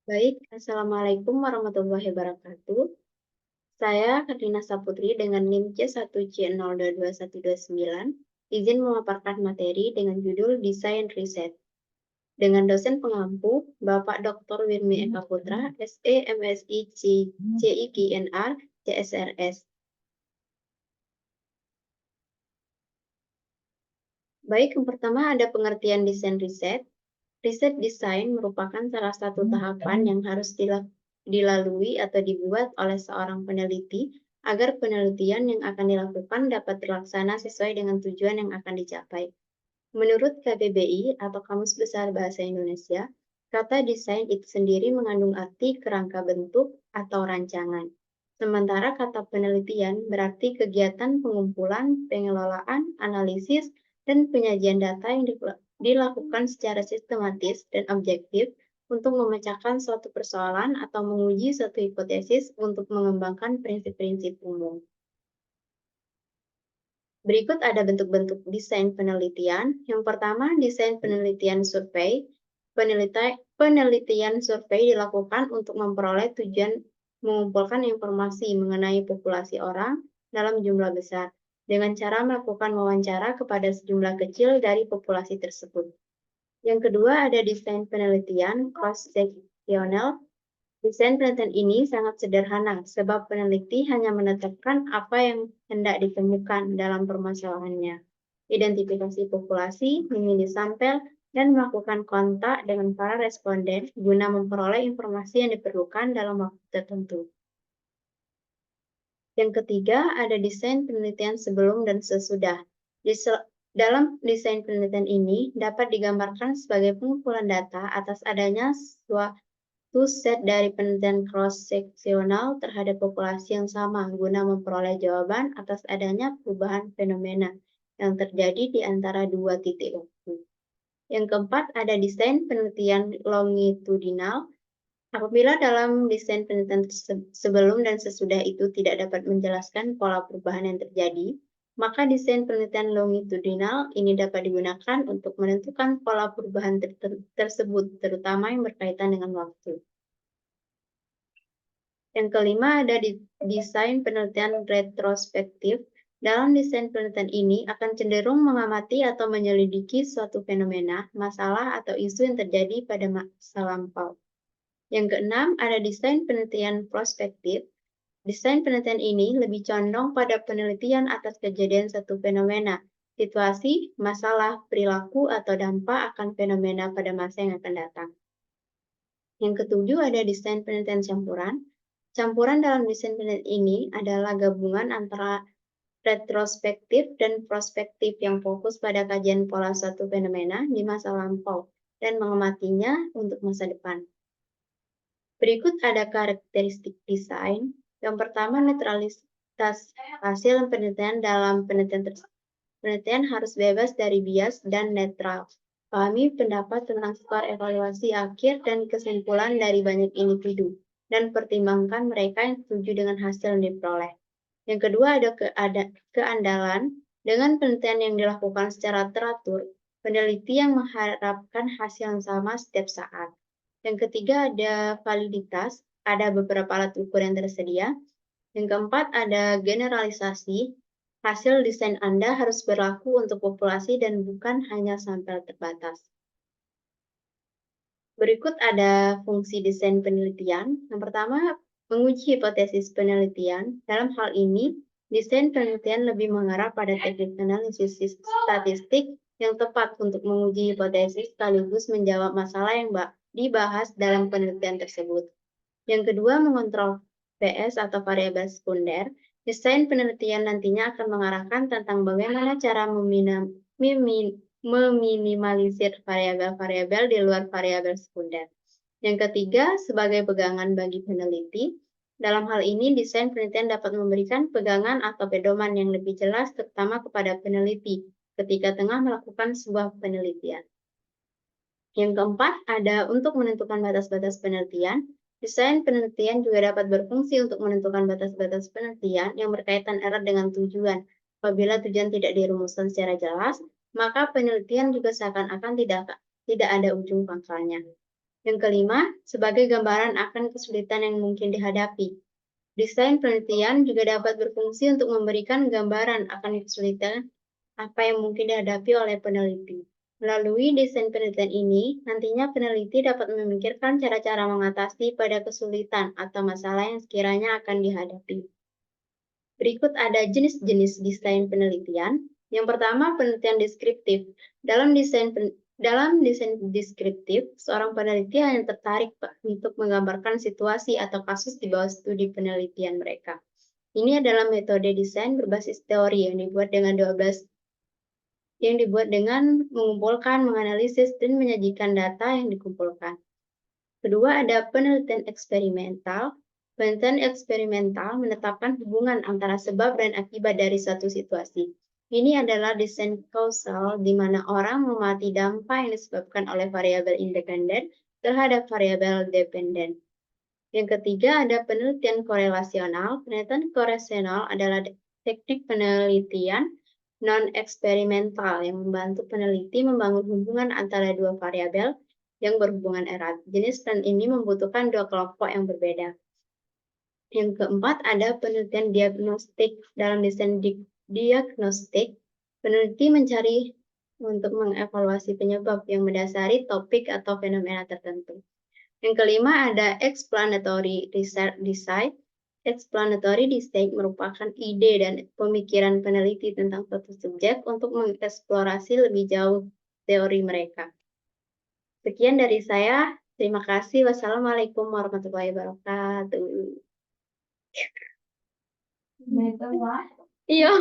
Baik, Assalamualaikum warahmatullahi wabarakatuh. Saya Katrina Saputri dengan NIM C1C0222129, izin memaparkan materi dengan judul Desain Riset. Dengan dosen pengampu, Bapak Dr. Wirmi Eka Putra, SE, MSI, CIGNR, CSRS. Baik, yang pertama ada pengertian desain riset. Riset desain merupakan salah satu tahapan yang harus dilalui atau dibuat oleh seorang peneliti agar penelitian yang akan dilakukan dapat terlaksana sesuai dengan tujuan yang akan dicapai. Menurut KBBI atau Kamus Besar Bahasa Indonesia, kata desain itu sendiri mengandung arti kerangka bentuk atau rancangan. Sementara kata penelitian berarti kegiatan pengumpulan, pengelolaan, analisis, dan penyajian data yang dilakukan secara sistematis dan objektif untuk memecahkan suatu persoalan atau menguji suatu hipotesis untuk mengembangkan prinsip-prinsip umum. Berikut ada bentuk-bentuk desain penelitian. Yang pertama, desain penelitian survei. Penelitian survei dilakukan untuk memperoleh tujuan mengumpulkan informasi mengenai populasi orang dalam jumlah besar, dengan cara melakukan wawancara kepada sejumlah kecil dari populasi tersebut. Yang kedua ada desain penelitian cross-sectional. Desain penelitian ini sangat sederhana, sebab peneliti hanya menetapkan apa yang hendak ditemukan dalam permasalahannya. Identifikasi populasi, memilih sampel, dan melakukan kontak dengan para responden guna memperoleh informasi yang diperlukan dalam waktu tertentu. Yang ketiga, ada desain penelitian sebelum dan sesudah. Dalam desain penelitian ini dapat digambarkan sebagai pengumpulan data atas adanya suatu set dari penelitian cross-seksional terhadap populasi yang sama guna memperoleh jawaban atas adanya perubahan fenomena yang terjadi di antara dua titik waktu. Yang keempat, ada desain penelitian longitudinal. Apabila dalam desain penelitian sebelum dan sesudah itu tidak dapat menjelaskan pola perubahan yang terjadi, maka desain penelitian longitudinal ini dapat digunakan untuk menentukan pola perubahan tersebut, terutama yang berkaitan dengan waktu. Yang kelima ada desain penelitian retrospektif. Dalam desain penelitian ini akan cenderung mengamati atau menyelidiki suatu fenomena, masalah, atau isu yang terjadi pada masa lampau. Yang keenam, ada desain penelitian prospektif. Desain penelitian ini lebih condong pada penelitian atas kejadian satu fenomena, situasi, masalah, perilaku, atau dampak akan fenomena pada masa yang akan datang. Yang ketujuh, ada desain penelitian campuran. Campuran dalam desain penelitian ini adalah gabungan antara retrospektif dan prospektif yang fokus pada kajian pola suatu fenomena di masa lampau dan mengamatinya untuk masa depan. Berikut ada karakteristik desain. Yang pertama, netralitas hasil penelitian dalam penelitian harus bebas dari bias dan netral. Pahami pendapat tentang skor evaluasi akhir dan kesimpulan dari banyak individu, dan pertimbangkan mereka yang setuju dengan hasil yang diperoleh. Yang kedua, ada keandalan. Dengan penelitian yang dilakukan secara teratur, peneliti yang mengharapkan hasil yang sama setiap saat. Yang ketiga ada validitas, ada beberapa alat ukur yang tersedia. Yang keempat ada generalisasi, hasil desain Anda harus berlaku untuk populasi dan bukan hanya sampel terbatas. Berikut ada fungsi desain penelitian. Yang pertama, menguji hipotesis penelitian. Dalam hal ini, desain penelitian lebih mengarah pada teknik analisis statistik yang tepat untuk menguji hipotesis sekaligus menjawab masalah yang dibahas dalam penelitian tersebut. Yang kedua, mengontrol VS atau variabel sekunder. Desain penelitian nantinya akan mengarahkan tentang bagaimana cara meminimalisir variabel-variabel di luar variabel sekunder. Yang ketiga, sebagai pegangan bagi peneliti. Dalam hal ini, desain penelitian dapat memberikan pegangan atau pedoman yang lebih jelas terutama kepada peneliti ketika tengah melakukan sebuah penelitian. Yang keempat, ada untuk menentukan batas-batas penelitian. Desain penelitian juga dapat berfungsi untuk menentukan batas-batas penelitian yang berkaitan erat dengan tujuan. Apabila tujuan tidak dirumuskan secara jelas, maka penelitian juga seakan-akan tidak tidak ada ujung pangkalnya. Yang kelima, sebagai gambaran akan kesulitan yang mungkin dihadapi. Desain penelitian juga dapat berfungsi untuk memberikan gambaran akan kesulitan apa yang mungkin dihadapi oleh peneliti. Melalui desain penelitian ini, nantinya peneliti dapat memikirkan cara-cara mengatasi pada kesulitan atau masalah yang sekiranya akan dihadapi. Berikut ada jenis-jenis desain penelitian. Yang pertama, penelitian deskriptif. Dalam desain deskriptif, seorang peneliti hanya tertarik untuk menggambarkan situasi atau kasus di bawah studi penelitian mereka. Ini adalah metode desain berbasis teori yang dibuat dengan mengumpulkan, menganalisis, dan menyajikan data yang dikumpulkan. Kedua, ada penelitian eksperimental. Penelitian eksperimental menetapkan hubungan antara sebab dan akibat dari suatu situasi. Ini adalah desain kausal di mana orang mengamati dampak yang disebabkan oleh variabel independen terhadap variabel dependen. Yang ketiga ada penelitian korelasional. Penelitian korelasional adalah teknik penelitian non-eksperimental yang membantu peneliti membangun hubungan antara dua variabel yang berhubungan erat. Jenis penelitian ini membutuhkan dua kelompok yang berbeda. Yang keempat ada penelitian diagnostik. Dalam desain diagnostik, peneliti mencari untuk mengevaluasi penyebab yang mendasari topik atau fenomena tertentu. Yang kelima ada explanatory design. Explanatory design merupakan ide dan pemikiran peneliti tentang suatu subjek untuk mengeksplorasi lebih jauh teori mereka. Sekian dari saya. Terima kasih. Wassalamualaikum warahmatullahi wabarakatuh. Iya.